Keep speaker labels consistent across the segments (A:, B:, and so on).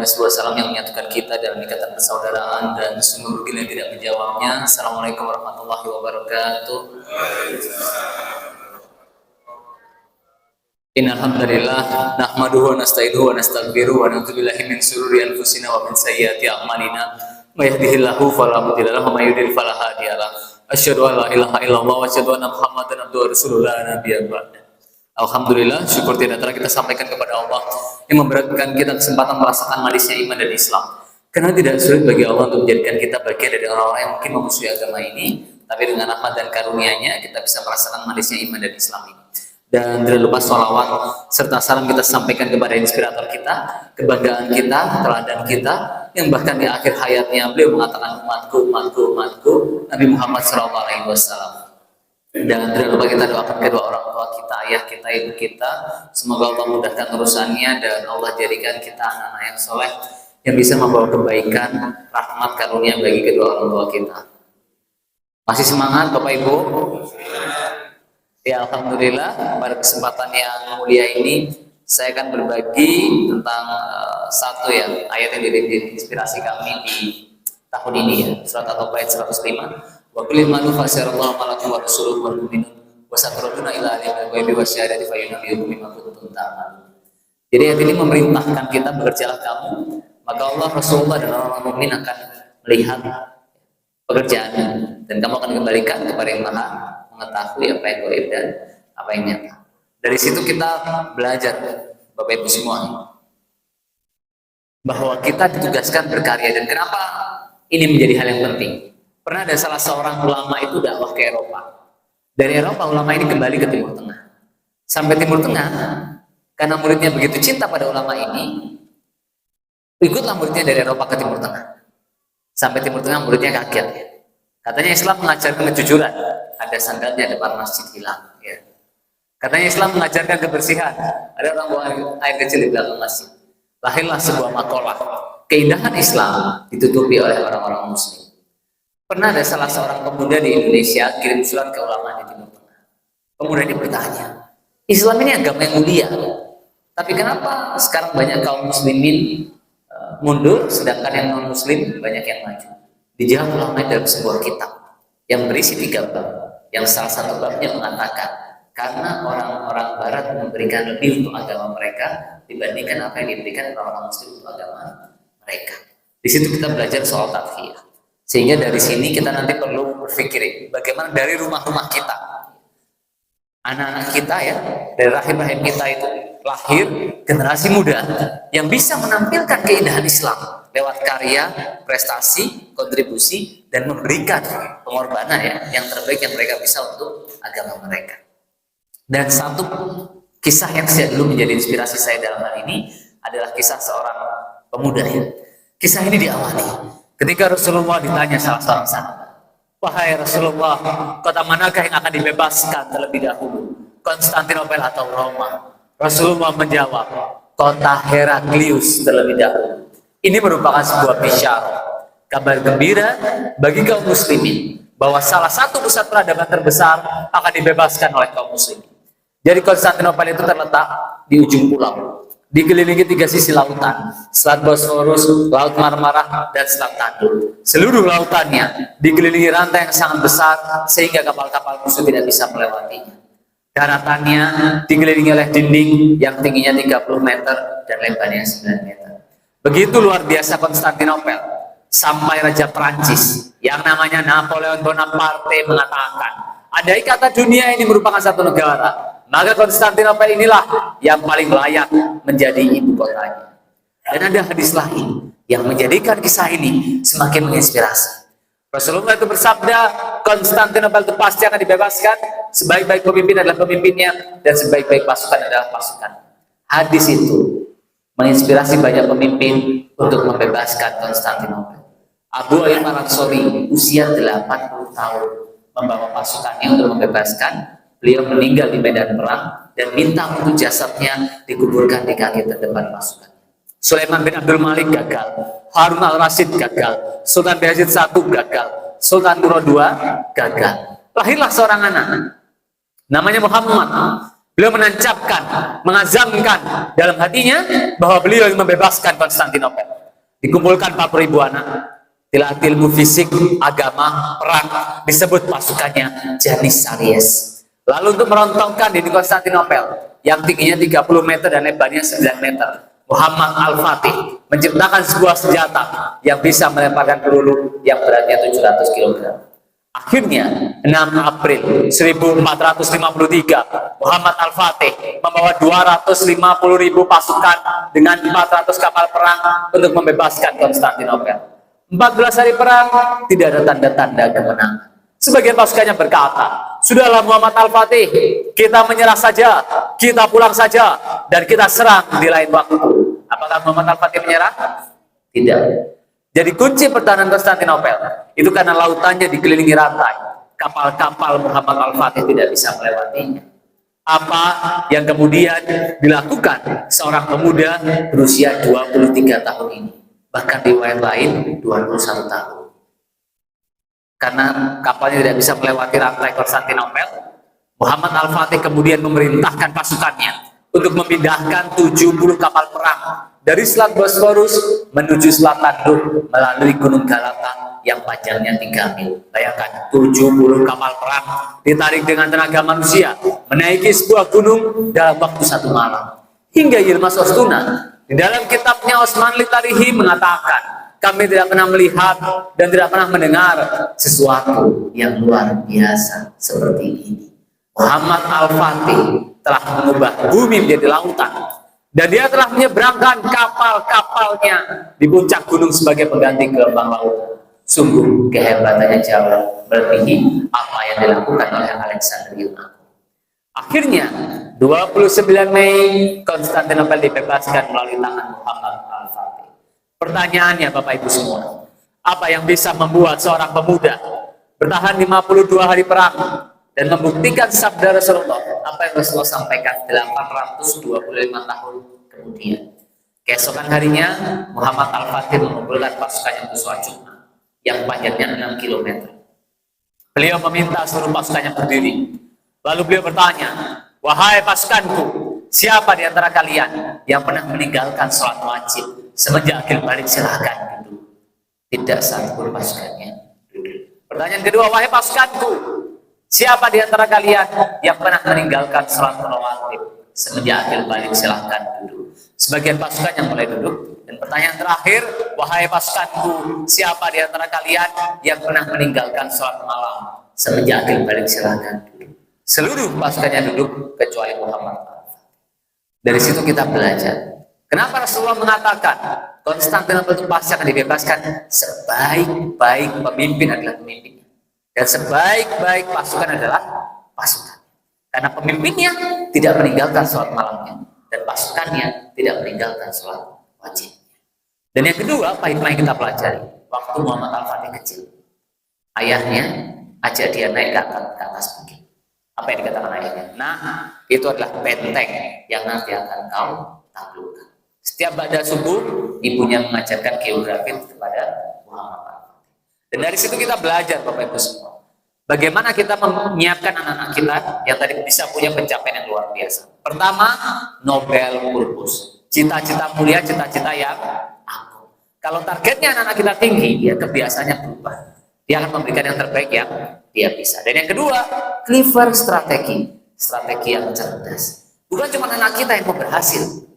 A: sebuah salam yang menyatukan kita dalam ikatan persaudaraan, dan sungguh rugi yang tidak menjawabnya. Assalamualaikum warahmatullahi wabarakatuh. Innal hamdalillah nahmaduhu wa nasta'inuhu wa nastaghfiruhu wa na'udzu billahi min shururi anfusina wa min sayyiati a'malina. May yahdihillahu fala mudilla lahu wa may yudlil fala hadiya lahu. Asyhadu an la ilaha illallah wa asyhadu anna Muhammadan abduhu wa rasuluhu la nabiyya ba'da. Alhamdulillah, syukur tidak tera kita sampaikan kepada Allah yang memberikan kita kesempatan merasakan manisnya iman dan Islam. Karena tidak sulit bagi Allah untuk menjadikan kita bagian dari orang-orang yang mungkin memusuhi agama ini, tapi dengan rahmat dan karunia-Nya kita bisa merasakan manisnya iman dan Islam ini. Dan tidak lupa sholawat serta salam kita sampaikan kepada inspirator kita, kebanggaan kita, teladan kita, yang bahkan di akhir hayatnya beliau mengatakan umatku, Nabi Muhammad SAW. Dan tidak lupa kita doakan kedua orang tua kita, ayah kita, ibu kita, semoga Allah mudahkan urusannya dan Allah jadikan kita anak-anak yang soleh yang bisa membawa kebaikan, rahmat, karunia bagi kedua orang tua kita. Masih semangat Bapak Ibu? Ya, Alhamdulillah, pada kesempatan yang mulia ini saya akan berbagi tentang satu ayat yang jadi inspirasi kami di tahun ini ya, surat At-Taubah ayat 105. Wa kulil manu fasyarallahu malakum wa rasuluhu wal mu'minun wa satruduna ila alimil ghaibi wasyahadati fayunabbiukum bima kuntum ta'malun. Jadi ayat ini memerintahkan kita bekerjalah kamu, maka Allah, Rasulullah dan orang-orang mukmin akan melihat pekerjaan dan kamu akan kembalikan kepada yang Maha mengetahui apa yang gaib dan apa yang nyata. Dari situ kita belajar Bapak Ibu semua bahwa kita ditugaskan berkarya. Dan kenapa ini menjadi hal yang penting? Pernah ada salah seorang ulama itu dakwah ke Eropa. Dari Eropa ulama ini kembali ke Timur Tengah. Sampai Timur Tengah, karena muridnya begitu cinta pada ulama ini, ikutlah muridnya dari Eropa ke Timur Tengah. Sampai Timur Tengah muridnya kaget. Katanya Islam mengajarkan kejujuran. Ada sandalnya depan masjid hilang. Ya. Katanya Islam mengajarkan kebersihan. Ada orang buang air kecil di belakang masjid. Lahirlah sebuah makalah. Keindahan Islam ditutupi oleh orang-orang Muslim. Pernah ada salah seorang pemuda di Indonesia kirim surat ke ulama di Timur Tengah. Pemuda ini bertanya, Islam ini agama yang mulia, tapi kenapa sekarang banyak kaum muslimin mundur, sedangkan yang non muslim banyak yang maju? Dijawab ulama dalam sebuah kitab yang berisi 3 bab, yang salah satu babnya mengatakan karena orang-orang barat memberikan lebih untuk agama mereka dibandingkan apa yang diberikan orang-orang muslim untuk agama mereka. Di situ kita belajar soal tadhiyah. Sehingga dari sini kita nanti perlu berpikir bagaimana dari rumah-rumah kita, anak-anak kita ya, dari rahim-rahim kita itu lahir generasi muda yang bisa menampilkan keindahan Islam lewat karya, prestasi, kontribusi, dan memberikan pengorbanan yang terbaik yang mereka bisa untuk agama mereka. Dan satu kisah yang saya dulu menjadi inspirasi saya dalam hal ini adalah kisah seorang pemuda ya. Kisah ini diawali ketika Rasulullah ditanya salah seorang sahabat, wahai Rasulullah, kota manakah yang akan dibebaskan terlebih dahulu, Konstantinopel atau Roma? Rasulullah menjawab, kota Heraklius terlebih dahulu. Ini merupakan sebuah bisyarah, kabar gembira bagi kaum muslimin bahwa salah satu pusat peradaban terbesar akan dibebaskan oleh kaum muslimin. Jadi Konstantinopel itu terletak di ujung pulau, dikelilingi 3 sisi lautan, Selat Bosforus, Laut Marmara, dan Selat Tanduk. Seluruh lautannya dikelilingi rantai yang sangat besar sehingga kapal-kapal musuh tidak bisa melewatinya. Daratannya dikelilingi oleh dinding yang tingginya 30 meter dan lebarnya 9 meter. Begitu luar biasa Konstantinopel, sampai Raja Prancis yang namanya Napoleon Bonaparte mengatakan, andai kata dunia ini merupakan satu negara, maka Konstantinopel inilah yang paling layak menjadi ibu kotanya. Dan ada hadis lain yang menjadikan kisah ini semakin menginspirasi. Rasulullah itu bersabda, Konstantinopel itu pasti akan dibebaskan, sebaik-baik pemimpin adalah pemimpinnya, dan sebaik-baik pasukan adalah pasukan. Hadis itu menginspirasi banyak pemimpin untuk membebaskan Konstantinopel. Abu Ayyub al-Ansari usia 80 tahun membawa pasukannya untuk membebaskan. Beliau meninggal di medan perang dan minta untuk jasadnya dikuburkan di kaki terdepan pasukan. Sulaiman bin Abdul Malik gagal, Harun al-Rasyid gagal, Sultan Bayezid I gagal, Sultan Nuro II gagal. Lahirlah seorang anak namanya Muhammad. Beliau menancapkan, mengazamkan dalam hatinya bahwa beliau ingin membebaskan Konstantinopel. Dikumpulkan 40.000 anak, dilatih ilmu fisik, agama, perang, disebut pasukannya Janissaries. Lalu untuk merontongkan di Konstantinopel yang tingginya 30 meter dan lebarnya 9 meter, Muhammad Al-Fatih menciptakan sebuah senjata yang bisa melemparkan peluru yang beratnya 700 kg. Akhirnya 6 April 1453 Muhammad Al-Fatih membawa 250.000 pasukan dengan 400 kapal perang untuk membebaskan Konstantinopel. 14 hari perang, tidak ada tanda-tanda kemenangan. Sebagian pasukannya berkata, sudahlah Muhammad Al-Fatih, kita menyerah saja, kita pulang saja, dan kita serang di lain waktu. Apakah Muhammad Al-Fatih menyerah? Tidak. Jadi kunci pertahanan Konstantinopel itu karena lautannya dikelilingi rantai. Kapal-kapal Muhammad Al-Fatih tidak bisa melewatinya. Apa yang kemudian dilakukan seorang pemuda berusia 23 tahun ini, bahkan di riwayat lain 21 tahun. Karena kapalnya tidak bisa melewati rantai Konstantinopel, Muhammad Al-Fatih kemudian memerintahkan pasukannya untuk memindahkan 70 kapal perang dari Selat Bosforus menuju selatan Nuh melalui Gunung Galata yang panjangnya 3 mil. Bayangkan, 70 kapal perang ditarik dengan tenaga manusia menaiki sebuah gunung dalam waktu 1 malam. Hingga Yilmaz Ostuna di dalam kitabnya Osmanli Tarihi mengatakan, kami tidak pernah melihat dan tidak pernah mendengar sesuatu yang luar biasa seperti ini. Muhammad Al-Fatih telah mengubah bumi menjadi lautan, dan dia telah menyeberangkan kapal-kapalnya di puncak gunung sebagai pengganti gelombang laut. Sungguh kehebatannya jauh melebihi apa yang dilakukan oleh Alexander Yunani. Akhirnya 29 Mei Konstantinopel dibebaskan melalui tangan Muhammad Al-Fatih. Pertanyaannya Bapak Ibu semua, apa yang bisa membuat seorang pemuda bertahan 52 hari perang dan membuktikan sabda Rasulullah, apa yang Rasulullah sampaikan 825 tahun kemudian? Keesokan harinya Muhammad Al-Fatih mengumpulkan pasukannya ke Suat Jumat yang panjangnya 6 km. Beliau meminta seluruh pasukannya berdiri. Lalu beliau bertanya, wahai pasukanku, siapa di antara kalian yang pernah meninggalkan sholat wajib? Semenjak akhir balik silahkan duduk. Tidak satupun pasukannya duduk. Pertanyaan kedua, wahai pasukanku, siapa di antara kalian yang pernah meninggalkan sholat rawatib? Semenjak akhir balik silahkan duduk. Sebagian pasukan yang mulai duduk. Dan pertanyaan terakhir, wahai pasukanku, siapa di antara kalian yang pernah meninggalkan sholat malam? Semenjak akhir balik silahkan duduk. Seluruh pasukannya duduk kecuali Muhammad. Dari situ kita belajar. Kenapa Rasulullah mengatakan Konstantinopel itu pasti akan dibebaskan? Sebaik-baik pemimpin adalah pemimpinnya, dan sebaik-baik pasukan adalah pasukan. Karena pemimpinnya tidak meninggalkan sholat malamnya, dan pasukannya tidak meninggalkan sholat wajibnya. Dan yang kedua, apa hikmah yang kita pelajari? Waktu Muhammad Al-Fatih kecil, ayahnya ajak dia naik ke atas bukit. Apa yang dikatakan ayahnya? Nah, itu adalah benteng yang nanti akan kau taklukkan. Setiap pada subuh, ibunya mengajarkan geografi kepada Muhammad. Dan dari situ kita belajar, Bapak Ibu semua, bagaimana kita menyiapkan anak-anak kita yang tadi bisa punya pencapaian yang luar biasa. Pertama, Nobel purpose, cita-cita mulia, cita-cita yang agung. Kalau targetnya anak-anak kita tinggi, ya kebiasaannya berubah. Dia akan memberikan yang terbaik yang dia bisa. Dan yang kedua, clever strategi yang cerdas. Bukan cuma anak kita yang mau berhasil.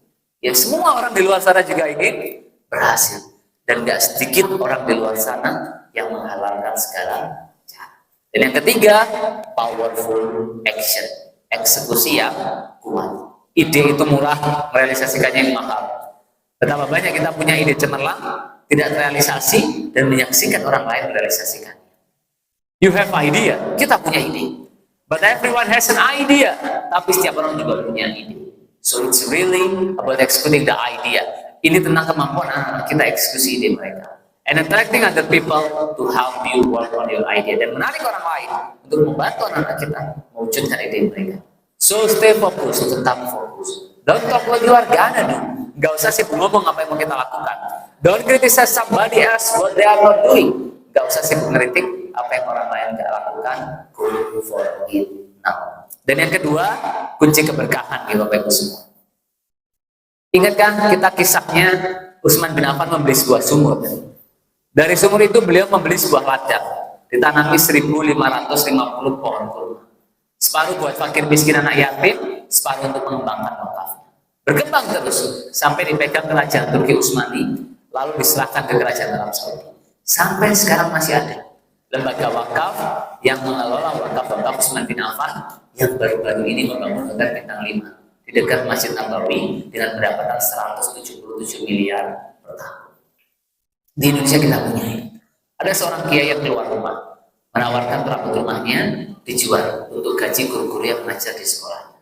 A: Ya semua orang di luar sana juga ingin berhasil. Dan gak sedikit orang di luar sana yang menghalalkan segala cara. Dan yang ketiga, powerful action. Eksekusi yang kuat. Ide itu murah, merealisasikannya yang mahal. Betapa banyak kita punya ide cemerlang, tidak terrealisasi, dan menyaksikan orang lain merealisasikan. You have idea, kita punya ide. But everyone has an idea. Tapi setiap orang juga punya ide. So it's really about executing the idea. Ini tentang kemampuan anak-anak kita eksekusi ide mereka. And attracting other people to help you work on your idea. Dan menarik orang lain untuk membantu anak-anak kita mewujudkan ide mereka. So stay focused, tetap fokus. Don't talk what you are gonna do. Gak usah sibuk ngomong apa yang mau kita lakukan. Don't criticize somebody else what they are not doing. Gak usah sibuk ngeritik apa yang orang lain gak lakukan. Go for it now. Dan yang kedua, kunci keberkahan ya Bapak Ibu semua. Ingatkan kita kisahnya Utsman bin Affan membeli sebuah sumur. Dari sumur itu beliau membeli sebuah ladang, ditanami 1.550 pohon kurma. Separuh buat fakir miskin anak yatim, separuh untuk mengembangkan wakaf. Berkembang terus sampai dipegang kerajaan Turki Utsmani, lalu diserahkan ke kerajaan Arab Saudi. Sampai sekarang masih ada lembaga wakaf yang mengelola wakaf-wakaf Utsman bin Affan yang baru-baru ini membangun hotel bintang 5 di dekat Masjid Nabawi dengan pendapatan 177 miliar per tahun. Di Indonesia kita punya. Ada seorang kiai yang keluar rumah, menawarkan perabot rumahnya dijual untuk gaji guru-guru yang mengajar di sekolah.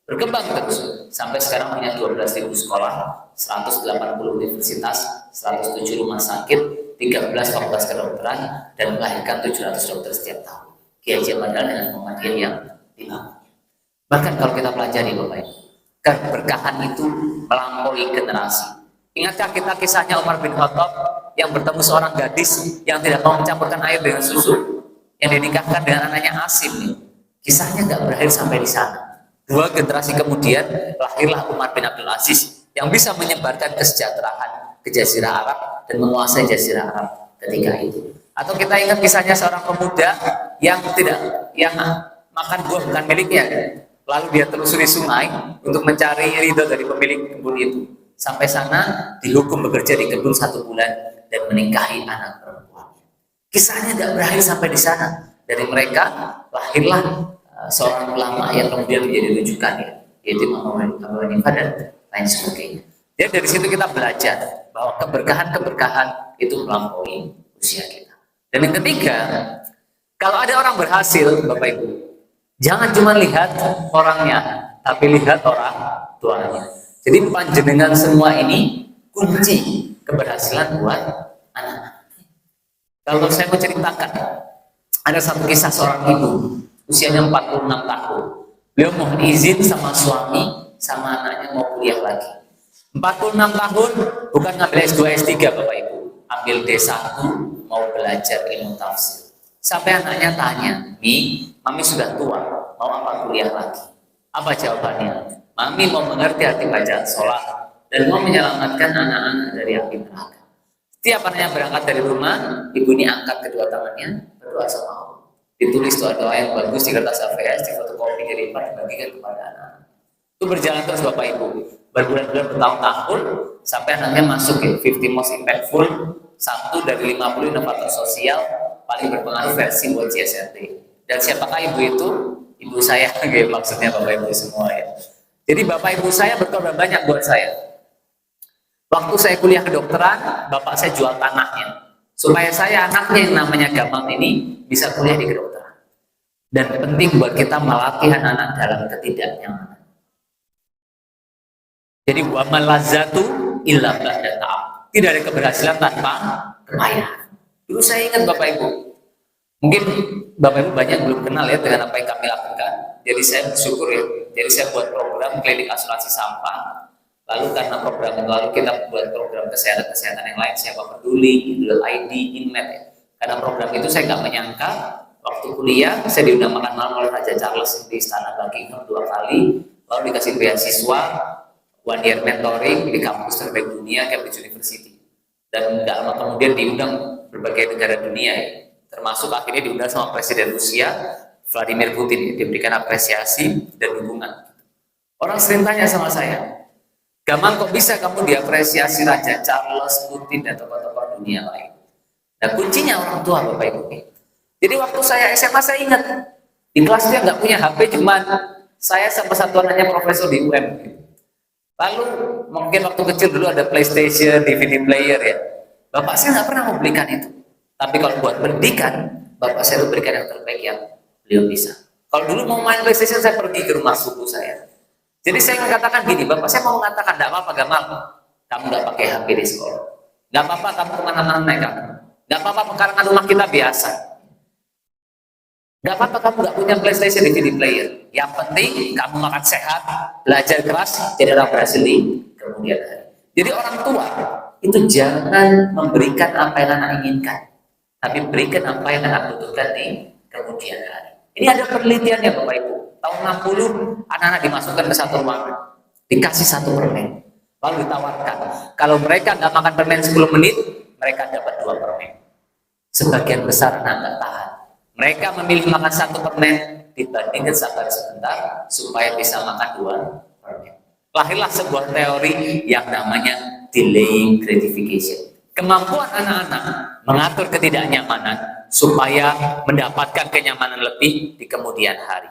A: Berkembang terus sampai sekarang punya 12.000 sekolah, 180 universitas, 107 rumah sakit, 13 fakultas kedokteran, dan melahirkan 700 dokter setiap tahun. Kiai Padahal dengan Muhammadiyah yang dibangun. Bahkan kalau kita pelajari Bapak Ibu, keberkahan itu melampaui generasi. Ingatkah kita kisahnya Umar bin Khattab yang bertemu seorang gadis yang tidak mau mencampurkan air dengan susu, yang dinikahkan dengan anaknya Asim. Kisahnya nggak berakhir sampai di sana. 2 generasi kemudian lahirlah Umar bin Abdul Aziz yang bisa menyebarkan kesejahteraan ke Jazirah Arab dan menguasai Jazirah Arab ketika itu. Atau kita ingat kisahnya seorang pemuda yang makan buah bukan miliknya, lalu dia telusuri sungai untuk mencari ridho dari pemilik kebun itu. Sampai sana dihukum bekerja di kebun 1 bulan dan menikahi anak perempuan. Kisahnya tidak berakhir sampai di sana. Dari mereka lahirlah seorang ulama yang kemudian menjadi rujukan, yaitu Imam Abu Hanifah dan lain sebagainya. Jadi dari situ kita belajar bahwa keberkahan itu melampaui usia kita. Dan yang ketiga, kalau ada orang berhasil, Bapak Ibu, jangan cuma lihat orangnya, tapi lihat orang tuanya. Jadi panjenengan semua ini kunci keberhasilan buat anak-anak. Kalau saya mau ceritakan, ada satu kisah seorang ibu, usianya 46 tahun. Beliau mohon izin sama suami, sama anaknya mau kuliah lagi. 46 tahun, bukan ngambil S2, S3 Bapak Ibu. Ambil D1, mau belajar ilmu tafsir. Sampai anaknya tanya, Mami sudah tua, mau apa kuliah lagi? Apa jawabannya? Mami mau mengerti arti bacaan sholat dan mau menyelamatkan anak-anak dari api neraka. Setiap anaknya berangkat dari rumah, ibu ini angkat kedua tangannya, berdoa sama Allah. Ditulis doa-doa yang bagus di kertas AVS, di fotokopi, dilipat, dibagikan kepada anak. Itu berjalan terus Bapak Ibu, berbulan-bulan, bertahun-tahun, sampai anaknya masuk ya, 50 most impactful, 1 dari 50 inovator sosial paling berpengaruh versi buat CSRT. Dan siapakah ibu itu? Ibu saya, maksudnya Bapak Ibu semua ya. Jadi Bapak Ibu saya berkorban banyak buat saya. Waktu saya kuliah kedokteran, bapak saya jual tanahnya supaya saya anaknya yang namanya Gamal ini bisa kuliah di kedokteran. Dan penting buat kita melatih anak-anak dalam ketidaknyamanan. Jadi wa malazatu illa ba'da ta'ab. Tidak ada keberhasilan tanpa kepayahan. Dulu saya ingat Bapak Ibu, mungkin Bapak Ibu banyak belum kenal ya dengan apa yang kami lakukan. Jadi saya bersyukur ya. Jadi saya buat program klinik asuransi sampah. Lalu karena program itu, lalu kita buat program kesehatan yang lain, Siapa Peduli, Idul ID, Inmed ya. Karena program itu saya nggak menyangka, waktu kuliah saya diundang makan malam oleh Raja Charles di Istana Buckingham 2 kali, lalu dikasih beasiswa 1 year mentoring di kampus terbaik dunia, Cambridge University. Dan nggak lama kemudian diundang berbagai negara dunia ya. Termasuk akhirnya diundang sama Presiden Rusia, Vladimir Putin, diberikan apresiasi dan dukungan. Orang sering tanya sama saya, Gamal kok bisa kamu diapresiasi Raja Charles, Putin, dan tokoh-tokoh dunia lain? Nah kuncinya orang tua Bapak Ibu. Jadi waktu saya SMA saya ingat, di kelas dia nggak punya HP, cuman saya sama satu anaknya profesor di UM. Lalu mungkin waktu kecil dulu ada PlayStation, DVD player ya. Bapak saya nggak pernah membelikan itu. Tapi kalau buat pendidikan, bapak saya berikan yang terbaik yang beliau bisa. Kalau dulu mau main PlayStation, saya pergi ke rumah suku saya. Jadi saya mengatakan gini, bapak saya mau mengatakan, tidak apa-apa Gamal, kamu nggak pakai HP di sekolah. Nggak apa-apa kamu kemana-mana naik kamu. Nggak apa-apa pekarangan rumah kita biasa. Nggak apa-apa kamu nggak punya PlayStation, DVD player. Yang penting kamu makan sehat, belajar keras, jadi orang berhasil di kemudian hari. Jadi orang tua itu jangan memberikan apa yang anak inginkan, tapi berikan apa yang anak butuhkan di kemudian hari. Ini ada penelitiannya Bapak Ibu. Tahun 60 anak-anak dimasukkan ke satu ruangan, dikasih 1 permen. Lalu ditawarkan, kalau mereka nggak makan permen 10 menit, mereka dapat 2 permen. Sebagian besar anak nggak tahan. Mereka memilih makan 1 permen dibandingkan sabar sebentar supaya bisa makan 2 permen. Lahirlah sebuah teori yang namanya delaying gratification. Kemampuan anak-anak mengatur ketidaknyamanan supaya mendapatkan kenyamanan lebih di kemudian hari.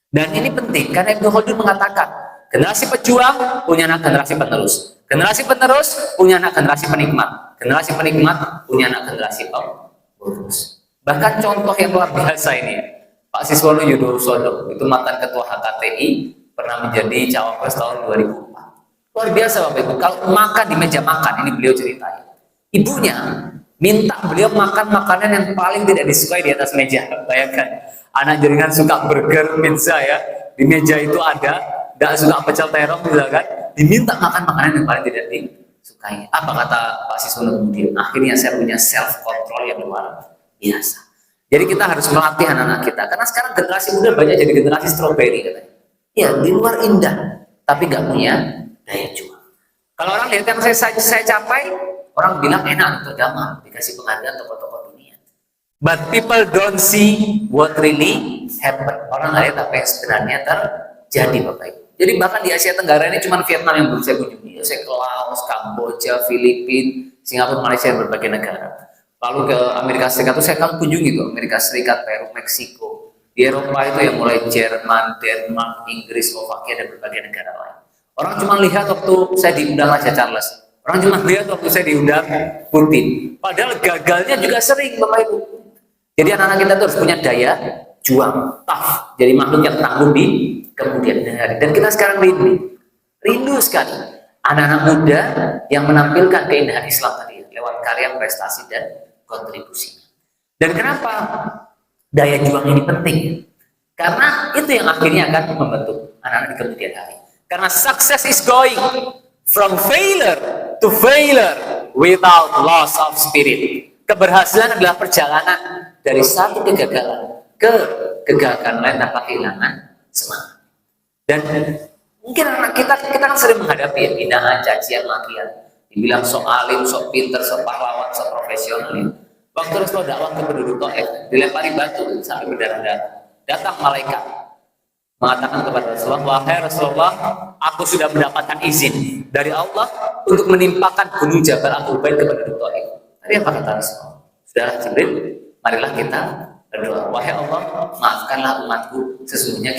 A: Dan ini penting karena Ibnu Khaldun mengatakan generasi pejuang punya anak generasi penerus, generasi penerus punya anak generasi penikmat, generasi penikmat punya anak generasi pengurus. Bahkan contoh yang luar biasa ini, Pak Siswono Yudhoyono itu mantan ketua HKTI, pernah menjadi cawapres tahun 2004. Luar biasa Bapak Ibu, kalau makan di meja makan, ini beliau ceritain, ibunya minta beliau makan makanan yang paling tidak disukai di atas meja. Bayangkan, anak jaringan suka burger, pizza ya, di meja itu ada, gak suka pecel terong misalkan, diminta makan makanan yang paling tidak disukai. Apa kata Pak Siswono kemudian? Akhirnya saya punya self control yang luar biasa. Jadi kita harus melatih anak-anak kita, karena sekarang generasi muda banyak jadi generasi stroberi katanya. Ya, di luar indah, tapi nggak punya daya juang. Kalau orang lihat yang saya capai, orang bilang enak, tergambar, dikasih penghargaan tokoh-tokoh dunia. But people don't see what really happen. Orang nggak lihat apa yang sebenarnya terjadi, Bapak Ibu. Jadi bahkan di Asia Tenggara ini cuma Vietnam yang belum saya kunjungi. Saya ke Laos, Kamboja, Filipina, Singapura, Malaysia, dan berbagai negara. Lalu ke Amerika Serikat itu saya kan kunjungi tuh, Amerika Serikat, Peru, Meksiko. Di Eropa itu yang mulai Jerman, Denmark, Inggris, Slovakia, dan berbagai negara lain. Orang cuma lihat waktu saya diundang Raja Charles. Orang cuma lihat waktu saya diundang Putin. Padahal gagalnya juga sering, Bapak Ibu. Jadi anak-anak kita tuh harus punya daya juang, tough. Jadi makhluk yang tangguh di kemudian hari. Dan kita sekarang rindu sekali anak-anak muda yang menampilkan keindahan Islam tadi lewat karya, prestasi, dan kontribusinya. Dan kenapa daya juang ini penting? Karena itu yang akhirnya akan membentuk anak-anak di kemudian hari. Karena success is going from failure to failure without loss of spirit. Keberhasilan adalah perjalanan dari satu kegagalan ke kegagalan lain tanpa kehilangan semangat. Dan mungkin anak kita kan sering menghadapi ya, hinaan, cacian, makian. Dibilang sok alim, sok pinter, sok pahlawan, sok profesional. Ya. Waktu Rasulullah dakwah ke penduduk Taif, dilempari batu sampai berdarah-darah. Datang malaikat mengatakan kepada Rasulullah, wahai Rasulullah, aku sudah mendapatkan izin dari Allah untuk menimpakan gunung Jabal Abu Ubaid ke penduduk Taif. Tadi apa kata Rasulullah? Sudahlah Jibril, marilah kita berdoa. Wahai Allah, maafkanlah umatku, sesungguhnya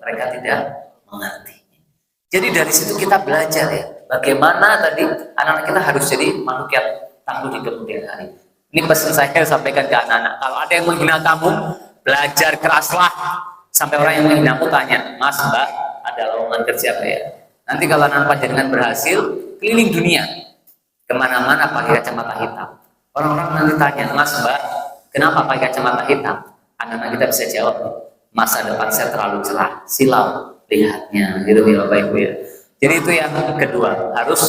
A: mereka tidak mengerti. Jadi dari situ kita belajar ya, bagaimana tadi anak-anak kita harus jadi makhluk yang tangguh di kemudian hari. Ini pesan saya sampaikan ke anak-anak. Kalau ada yang menghina kamu, belajar keraslah. Sampai orang yang menghinamu tanya, Mas, Mbak, ada lowongan kerja apa ya? Nanti kalau anak panjenengan berhasil, keliling dunia. Kemana-mana pakai kacamata hitam. Orang-orang nanti tanya, Mas, Mbak, kenapa pakai kacamata hitam? Anak-anak kita bisa jawab, masa depan saya terlalu cerah, silau lihatnya, gitu ya Bapak Ibu ya. Jadi itu yang kedua, harus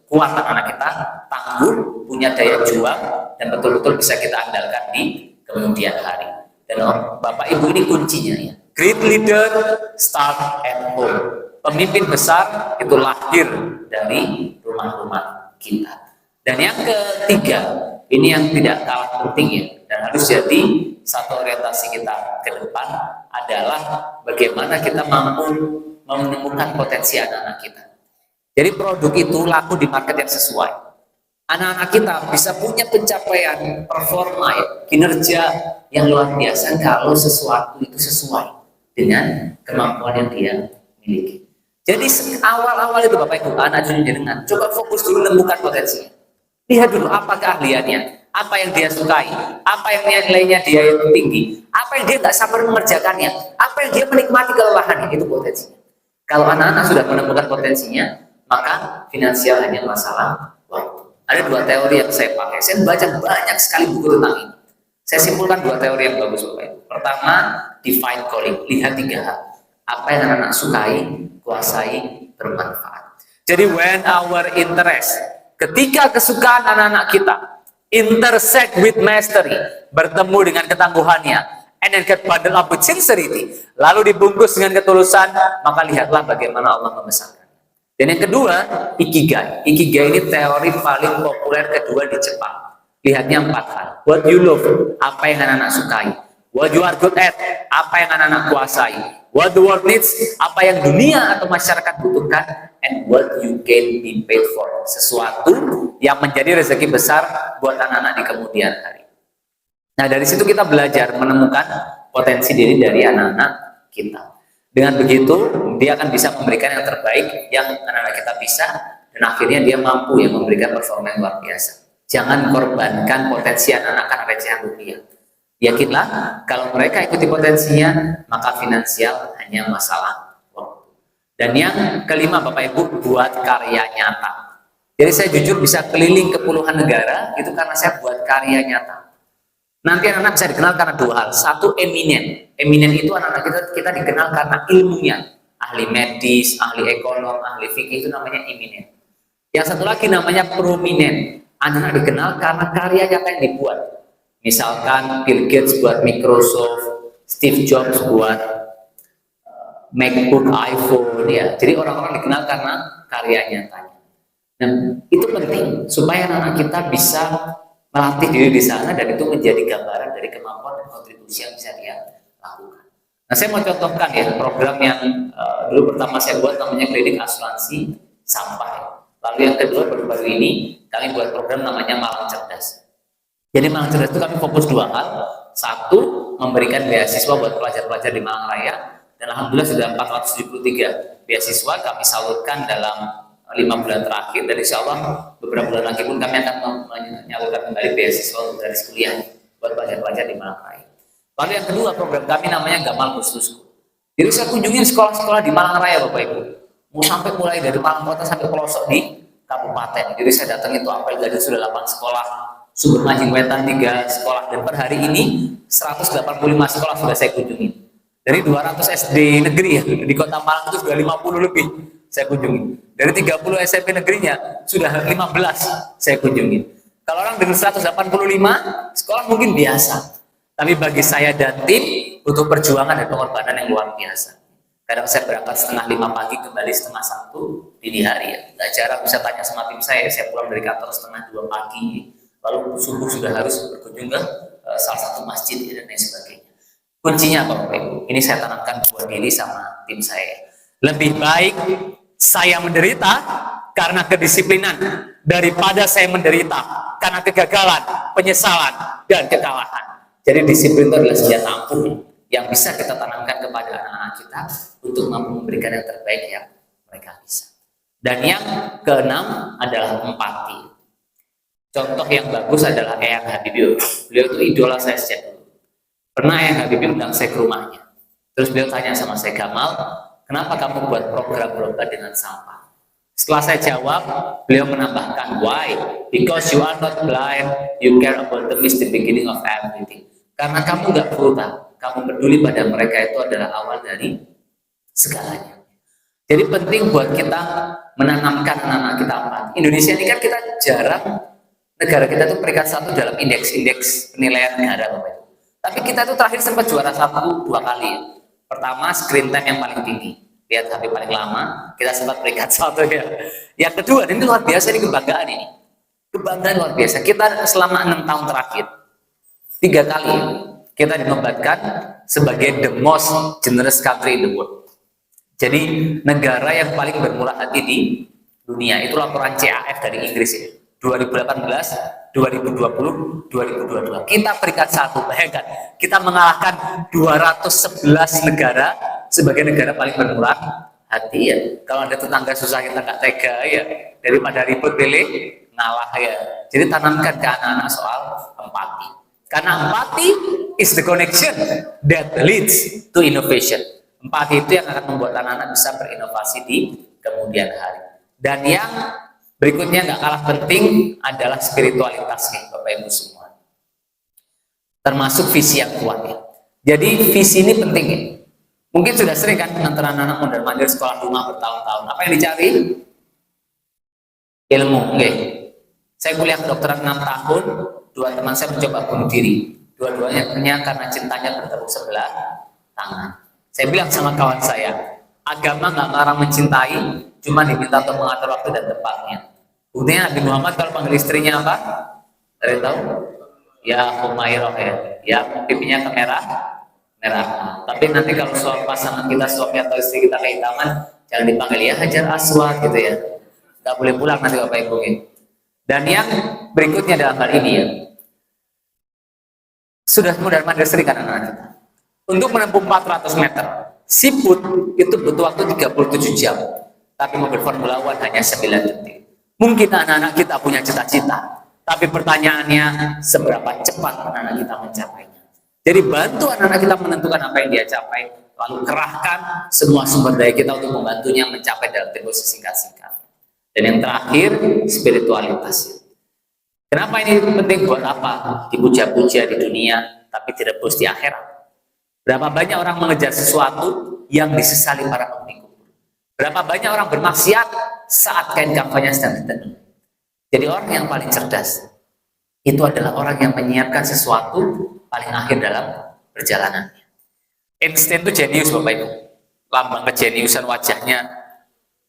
A: kuat anak kita, tangguh, punya daya juang, dan betul-betul bisa kita andalkan di kemudian hari. Dan Bapak Ibu ini kuncinya ya. Great leader start at home. Pemimpin besar itu lahir dari rumah-rumah kita. Dan yang ketiga, ini yang tidak kalah penting ya, dan harus jadi satu orientasi kita ke depan adalah bagaimana kita mampu menemukan potensi anak-anak kita. Jadi produk itu laku di market yang sesuai. Anak-anak kita bisa punya pencapaian performa ya, kinerja yang luar biasa kalau sesuatu itu sesuai dengan kemampuan yang dia miliki. Jadi awal-awal itu Bapak Ibu, anak cucu jenengan, coba fokus dulu menemukan potensinya. Lihat dulu apa keahliannya, apa yang dia sukai, apa yang nilainya dia yang tinggi, apa yang dia nggak sabar mengerjakannya, apa yang dia menikmati kelelahannya, itu potensinya. Kalau anak-anak sudah menemukan potensinya, maka finansial hanya masalah waktu. Ada 2 teori yang saya pakai. Saya baca banyak sekali buku tentang ini. Saya simpulkan 2 teori yang bagus Bapak Ibu. Pertama, define calling. Lihat 3 hal. Apa yang anak-anak sukai, kuasai, bermanfaat. Jadi when our interest, ketika kesukaan anak-anak kita intersect with mastery, bertemu dengan ketangguhannya, and then get bundled up with sincerity, lalu dibungkus dengan ketulusan, maka lihatlah bagaimana Allah membesarkan. Dan yang kedua, ikigai. Ikigai ini teori paling populer kedua di Jepang. Lihatnya 4 hal. What you love, apa yang anak-anak sukai. What you are good at, apa yang anak-anak kuasai. What the world needs, apa yang dunia atau masyarakat butuhkan. And what you can be paid for, sesuatu yang menjadi rezeki besar buat anak-anak di kemudian hari. Nah, dari situ kita belajar menemukan potensi diri dari anak-anak kita. Dengan begitu, dia akan bisa memberikan yang terbaik yang anak-anak kita bisa, dan akhirnya dia mampu yang memberikan performa yang luar biasa. Jangan korbankan potensi anak-anak karena recehan rupiah. Yakinlah, kalau mereka ikuti potensinya, maka finansial hanya masalah waktu. Dan yang kelima, Bapak Ibu, buat karya nyata. Jadi saya jujur bisa keliling ke puluhan negara, itu karena saya buat karya nyata. Nanti anak-anak bisa dikenal karena 2 hal. Satu, eminen. Eminen itu anak-anak kita dikenal karena ilmunya. Ahli medis, ahli ekonom, ahli fikih, itu namanya eminen. Yang satu lagi namanya prominent. Anak-anak dikenal karena karya nyata yang dibuat. Misalkan Bill Gates buat Microsoft, Steve Jobs buat MacBook, iPhone, ya. Jadi orang-orang dikenal karena karya nyatanya. Dan itu penting supaya anak-anak kita bisa melatih diri di sana, dan itu menjadi gambaran dari kemampuan dan kontribusi yang bisa dia lakukan. Nah, saya mau contohkan ya program yang dulu pertama saya buat, namanya klinik asuransi sampah. Lalu yang kedua, baru-baru ini kami buat program namanya Malang Cerdas. Jadi Malang Cerdas itu kami fokus 2 hal. Satu, memberikan beasiswa buat pelajar-pelajar di Malang Raya, dan alhamdulillah sudah 473 beasiswa kami salurkan dalam 5 bulan terakhir, dan insya Allah beberapa bulan lagi pun kami akan menyalurkan kembali beasiswa untuk garis kuliah buat pelajar-pelajar di Malang Raya. Lalu yang kedua, program kami namanya Gamal Khususku. Jadi saya kunjungi sekolah-sekolah di Malang Raya, Bapak Ibu. Mau sampai mulai dari Malang Kota sampai pelosok di kabupaten. Jadi saya datang itu apel dari sudah 8 sekolah, Sumber Mancing Wetan 3 sekolah, dan per hari ini 185 sekolah sudah saya kunjungi. Dari 200 SD negeri ya, di Kota Malang itu sudah 50 lebih saya kunjungi. Dari 30 SMP negerinya sudah 15 saya kunjungi. Kalau orang dengan 185 sekolah mungkin biasa, tapi bagi saya dan tim butuh perjuangan dan pengorbanan yang luar biasa. Kadang saya berangkat setengah 5 pagi, kembali setengah 1 dini hari ya. Nggak jarang bisa tanya sama tim saya pulang dari kantor setengah 2 pagi, lalu subuh sudah harus berkunjung ke salah satu masjid ya, dan lain sebagainya. Kuncinya apa, Bapak Ibu? Ini saya tanamkan buat diri sama tim saya. Lebih baik saya menderita karena kedisiplinan daripada saya menderita karena kegagalan, penyesalan, dan kekalahan. Jadi disiplin itu adalah senjata ampuh yang bisa kita tanamkan kepada anak-anak kita untuk mampu memberikan yang terbaik yang mereka bisa. Dan yang keenam adalah empati. Contoh yang bagus adalah Eyang Habibie. Beliau itu idola saya sejak dulu. Pernah Eyang Habibie undang saya ke rumahnya. Terus beliau tanya sama saya, Gamal, kenapa kamu buat program lomba dengan sampah? Setelah saya jawab, beliau menambahkan, why? Because you are not blind, you care about the mist, the beginning of everything. Karena kamu nggak buta, kamu peduli pada mereka, itu adalah awal dari segalanya. Jadi penting buat kita menanamkan anak-anak kita empati. Indonesia ini kan kita jarang, negara kita tuh peringkat 1 dalam indeks penilaian negara, Bapak Ibu. Tapi kita tuh terakhir sempat juara 1-2 kali ya. Pertama, screen time yang paling tinggi. Lihat HP paling lama, kita sempat peringkat 1 ya. Yang kedua, dan ini luar biasa, ini kebanggaan ini. Kebanggaan luar biasa. Kita selama 6 tahun terakhir, 3 kali kita dinobatkan sebagai the most generous country in the world. Jadi negara yang paling bermurah hati di dunia. Itu laporan CAF dari Inggris ya. 2018, 2020, 2022. Kita peringkat 1, bayangkan. Kita mengalahkan 211 negara sebagai negara paling bermurah hati ya. Kalau ada tetangga susah kita nggak tega ya. Daripada ribut pilih ngalah ya. Jadi tanamkan ke anak-anak soal empati. Karena empati is the connection that leads to innovation. Empati itu yang akan membuat anak-anak bisa berinovasi di kemudian hari. Dan yang berikutnya nggak kalah penting adalah spiritualitasnya, Bapak Ibu semua. Termasuk visi yang kuat ya. Jadi visi ini penting ya. Mungkin sudah sering kan mengantar anak-anak mondar-mandir sekolah rumah bertahun-tahun. Apa yang dicari? Ilmu. Okay. Saya kuliah kedokteran 6 tahun, 2 teman saya mencoba bunuh diri. Dua-duanya karena cintanya bertepuk sebelah tangan. Saya bilang sama kawan saya, agama nggak melarang mencintai, cuma diminta untuk mengatur waktu dan tempatnya. Buktinya Nabi Muhammad kalau panggil istrinya apa? Ada yang tahu? Ya Humairah ya. Ya pipinya kemerah, merah. Tapi nanti kalau suami pasangan kita, suami atau istri kita kehitaman, jangan dipanggil ya Hajar Aswad gitu ya. Nggak boleh pulang nanti Bapak Ibu. Dan yang berikutnya dalam hal ini ya, sudah mudah mandiri sering kan anak-anak kita. Untuk menempuh 400 meter, siput itu butuh waktu 37 jam. Tapi mobil Formula One hanya 9 detik. Mungkin anak-anak kita punya cita-cita, tapi pertanyaannya seberapa cepat anak-anak kita mencapainya. Jadi bantu anak-anak kita menentukan apa yang dia capai, lalu kerahkan semua sumber daya kita untuk membantunya mencapai dalam tempo singkat-singkat. Dan yang terakhir, spiritualitas. Kenapa ini penting? Buat apa? Dipuja-puja di dunia, tapi tidak puas di akhirat. Berapa banyak orang mengejar sesuatu yang disesali para penghuni kubur. Berapa banyak orang bermaksiat saat kain kafannya sedang ditenun. Jadi orang yang paling cerdas itu adalah orang yang menyiapkan sesuatu paling akhir dalam perjalanannya. Einstein itu jenius Bapak Ibu. Lambang kejeniusan wajahnya,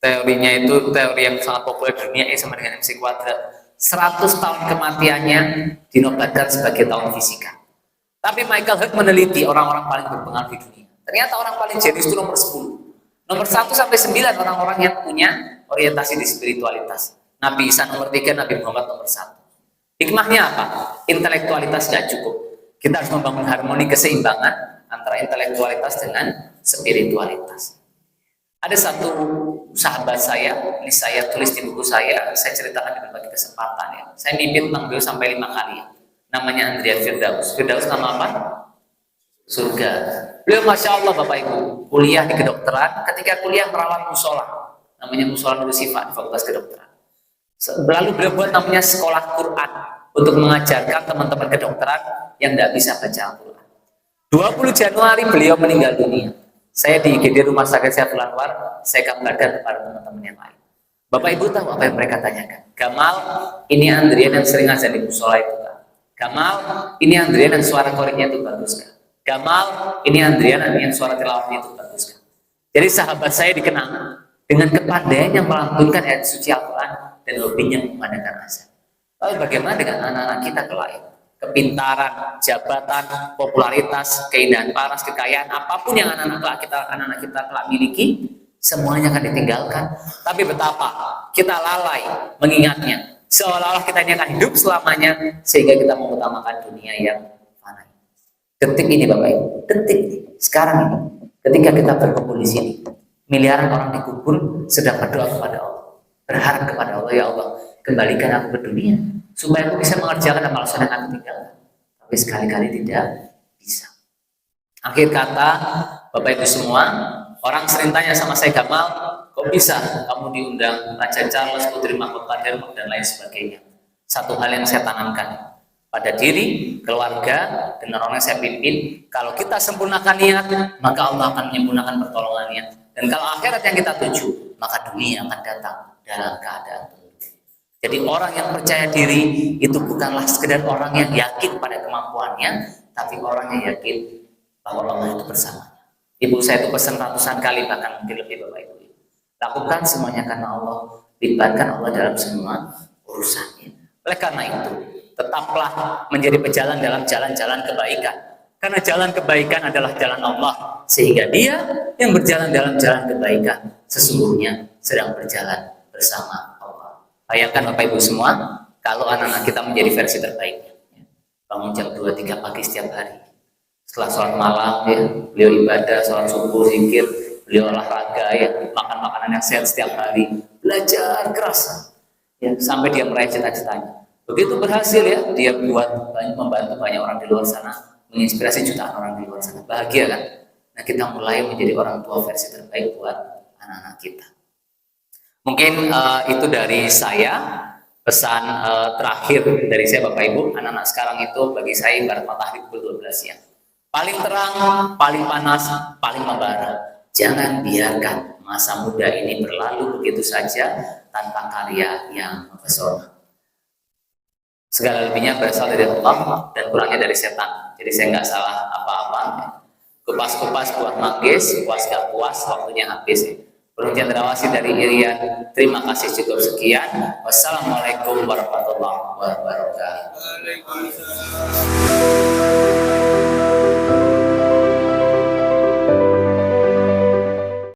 A: teorinya itu teori yang sangat populer di dunia, E sama dengan MC kuadrat. 100 tahun kematiannya dinobatkan sebagai tahun fisika. Tapi Michael Hurt meneliti orang-orang paling berpengaruh di dunia. Ternyata orang paling jenius itu nomor 10. Nomor 1 sampai 9 orang-orang yang punya orientasi di spiritualitas. Nabi Isa nomor 3, Nabi Muhammad nomor 1. Hikmahnya apa? Intelektualitas gak cukup. Kita harus membangun harmoni keseimbangan antara intelektualitas dengan spiritualitas. Ada satu sahabat saya, ini saya tulis di buku saya ceritakan di berbagai kesempatan ya. Saya mimpi tentang beliau sampai 5 kali ya. Namanya Andrea Firdaus. Firdaus nama apa? Surga. Beliau Masya Allah Bapak Ibu, kuliah di kedokteran, ketika kuliah merawat musola. Namanya Musola Nurul Sifat di Fakultas Kedokteran. Lalu beliau buat namanya sekolah Quran untuk mengajarkan teman-teman kedokteran yang tidak bisa baca Al-Quran. 20 Januari beliau meninggal dunia. Saya di IGD Rumah Sakit Saiful Anwar, saya kabarkan kepada teman-teman yang lain. Bapak Ibu tahu apa yang mereka tanyakan? Gamal, ini Andrian yang sering azan di musola itu kan? Gamal, ini Andrian yang suara koriknya itu bagus kan? Gamal, ini Andrian yang suara tilawahnya itu bagus kan? Jadi sahabat saya dikenal dengan kepandaian yang melantunkan ayat suci Al-Quran dan hobinya memandangkan azan. Lalu bagaimana dengan anak-anak kita kelak? Kepintaran, jabatan, popularitas, keindahan paras, kekayaan, apapun yang anak-anak kita kelak miliki, semuanya akan ditinggalkan. Tapi betapa kita lalai mengingatnya, seolah-olah kita ini akan hidup selamanya, sehingga kita mengutamakan dunia yang fana. Detik ini Bapak Ibu, detik ini, sekarang ini, ketika kita berkumpul di sini, miliaran orang dikubur sedang berdoa kepada Allah, berharap kepada Allah, ya Allah, kembalikan aku ke dunia, supaya aku bisa mengerjakan amal soleh yang aku tinggalkan. Tapi sekali-kali tidak bisa. Akhir kata, Bapak Ibu semua, orang sering tanya sama saya, Gamal, kok bisa kamu diundang Raja Charles, Putri Mahkota Denmark, dan lain sebagainya. Satu hal yang saya tanamkan pada diri, keluarga, dan orang yang saya pimpin, kalau kita sempurnakan niat, maka Allah akan menyempurnakan pertolongannya. Dan kalau akhirat yang kita tuju, maka dunia akan datang dalam keadaan. Jadi orang yang percaya diri itu bukanlah sekedar orang yang yakin pada kemampuannya, tapi orang yang yakin bahwa Allah itu bersamanya. Ibu saya itu pesan ratusan kali, bahkan mungkin lebih Bapak Ibu. Lakukan semuanya karena Allah, libatkan Allah dalam semua urusannya. Oleh karena itu, tetaplah menjadi pejalan dalam jalan-jalan kebaikan. Karena jalan kebaikan adalah jalan Allah, sehingga dia yang berjalan dalam jalan kebaikan sesungguhnya sedang berjalan bersama Allah. Bayangkan Bapak Ibu semua, kalau anak-anak kita menjadi versi terbaiknya. Bangun jam 2-3 pagi setiap hari. Setelah sholat malam, ya, beliau ibadah, sholat subuh, zikir, beliau olahraga, ya, makan makanan yang sehat setiap hari, belajar keras, ya, sampai dia meraih cita-citanya. Begitu berhasil ya, dia membantu banyak orang di luar sana, menginspirasi jutaan orang di luar sana. Bahagia kan? Nah, kita mulai menjadi orang tua versi terbaik buat anak-anak kita. Mungkin itu dari saya, pesan terakhir dari saya Bapak Ibu, anak-anak sekarang itu bagi saya ibarat matahari pukul 12 siang. Paling terang, paling panas, paling membara. Jangan biarkan masa muda ini berlalu begitu saja tanpa karya yang mempesona. Segala lebihnya berasal dari Allah dan kurangnya dari setan. Jadi saya nggak salah apa-apa. Kupas-kupas buat manggis, puas gak puas, waktunya habis. Penelitian terawasi dari Irian. Terima kasih, cukup sekian. Wassalamualaikum warahmatullahi wabarakatuh.
B: Waalaikumsalam.